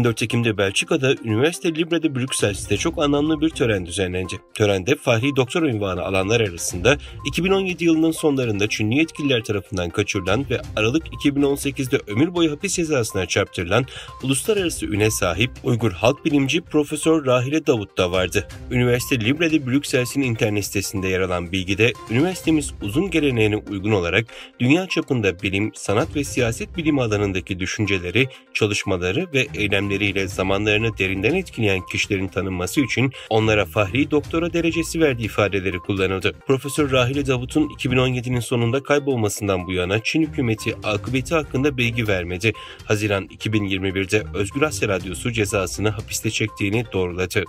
14 Ekim'de Belçika'da Üniversite Libre de Bruxelles'te çok anlamlı bir tören düzenlendi. Törende fahri doktor unvanı alanlar arasında 2017 yılının sonlarında Çinli yetkililer tarafından kaçırılan ve Aralık 2018'de ömür boyu hapis cezasına çarptırılan uluslararası üne sahip Uygur halk bilimci Profesör Rahile Davut da vardı. Üniversite Libre de Bruxelles'in internet sitesinde yer alan bilgide üniversitemiz uzun geleneğine uygun olarak dünya çapında bilim, sanat ve siyaset bilimi alanındaki düşünceleri, çalışmaları ve eylemleriyle zamanlarını derinden etkileyen kişilerin tanınması için onlara fahri doktora derecesi verdiği ifadeleri kullanıldı. Profesör Rahile Davut'un 2017'nin sonunda kaybolmasından bu yana Çin hükümeti akıbeti hakkında bilgi vermedi. Haziran 2021'de Özgür Asya Radyosu cezasını hapiste çektiğini doğruladı.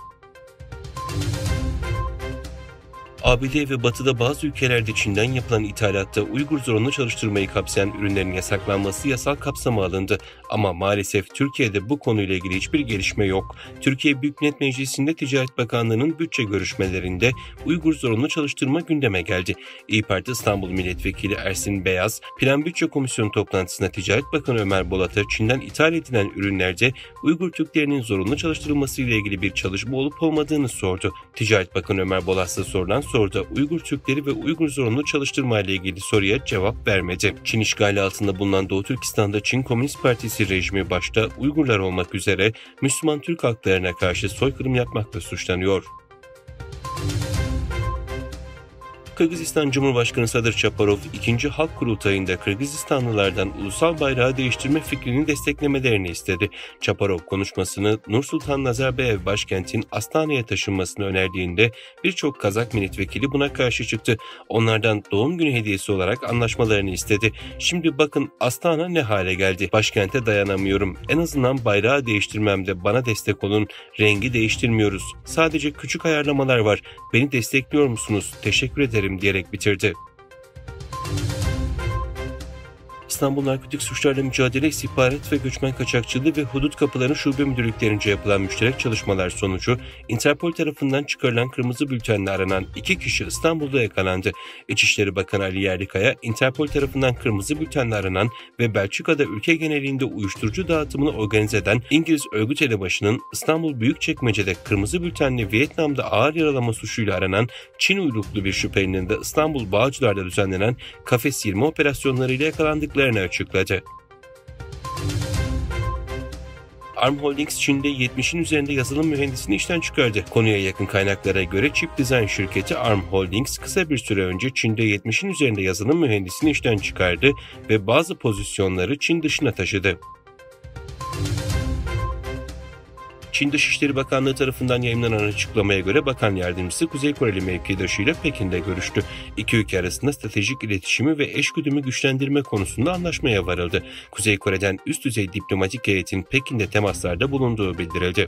ABD ve Batı'da bazı ülkelerde Çin'den yapılan ithalatta Uygur zorunlu çalıştırmayı kapsayan ürünlerin yasaklanması yasal kapsama alındı. Ama maalesef Türkiye'de bu konuyla ilgili hiçbir gelişme yok. Türkiye Büyük Millet Meclisi'nde Ticaret Bakanlığı'nın bütçe görüşmelerinde Uygur zorunlu çalıştırma gündeme geldi. İYİ Parti İstanbul Milletvekili Ersin Beyaz, Plan Bütçe Komisyonu toplantısında Ticaret Bakanı Ömer Bolat'a Çin'den ithal edilen ürünlerde Uygur Türklerinin zorunlu çalıştırılması ile ilgili bir çalışma olup olmadığını sordu. Ticaret Bakanı Ömer Bolat'a sorulan soruda Uygur Türkleri ve Uygur zorunlu çalıştırma ile ilgili soruya cevap vermedi. Çin işgali altında bulunan Doğu Türkistan'da Çin Komünist Partisi rejimi başta Uygurlar olmak üzere Müslüman Türk halklarına karşı soykırım yapmakla suçlanıyor. Kırgızistan Cumhurbaşkanı Sadır Japarov, 2. Halk Kurultayı'nda Kırgızistanlılardan ulusal bayrağı değiştirme fikrini desteklemelerini istedi. Japarov konuşmasını Nursultan Nazarbayev başkentin Astana'ya taşınmasını önerdiğinde birçok Kazak milletvekili buna karşı çıktı. Onlardan doğum günü hediyesi olarak anlaşmalarını istedi. Şimdi bakın Astana ne hale geldi. Başkente dayanamıyorum. En azından bayrağı değiştirmemde bana destek olun. Rengi değiştirmiyoruz. Sadece küçük ayarlamalar var. Beni destekliyor musunuz? Teşekkür ederim diyerek bitirdi. İstanbul Narkotik Suçlarla Mücadele İstihbarat ve Göçmen Kaçakçılığı ve Hudut Kapıları Şube Müdürlüklerince yapılan müşterek çalışmalar sonucu Interpol tarafından çıkarılan kırmızı bültenle aranan 2 kişi İstanbul'da yakalandı. İçişleri Bakanı Ali Yerlikaya, Interpol tarafından kırmızı bültenle aranan ve Belçika'da ülke genelinde uyuşturucu dağıtımını organize eden İngiliz örgüt elebaşının İstanbul Büyükçekmece'de kırmızı bültenle Vietnam'da ağır yaralama suçuyla aranan Çin uyruklu bir şüphelinin de İstanbul Bağcılar'da düzenlenen Kafes 20 operasyonlarıyla yakalandıklarını açıkladı. ARM Holdings Çin'de 70'in üzerinde yazılım mühendisini işten çıkardı. Konuya yakın kaynaklara göre Chip Design şirketi ARM Holdings kısa bir süre önce Çin'de 70'in üzerinde yazılım mühendisini işten çıkardı ve bazı pozisyonları Çin dışına taşıdı. Çin Dışişleri Bakanlığı tarafından yayımlanan açıklamaya göre Bakan Yardımcısı Kuzey Koreli mevkidaşıyla Pekin'de görüştü. İki ülke arasında stratejik iletişimi ve eşgüdümü güçlendirme konusunda anlaşmaya varıldı. Kuzey Kore'den üst düzey diplomatik heyetin Pekin'de temaslarda bulunduğu bildirildi.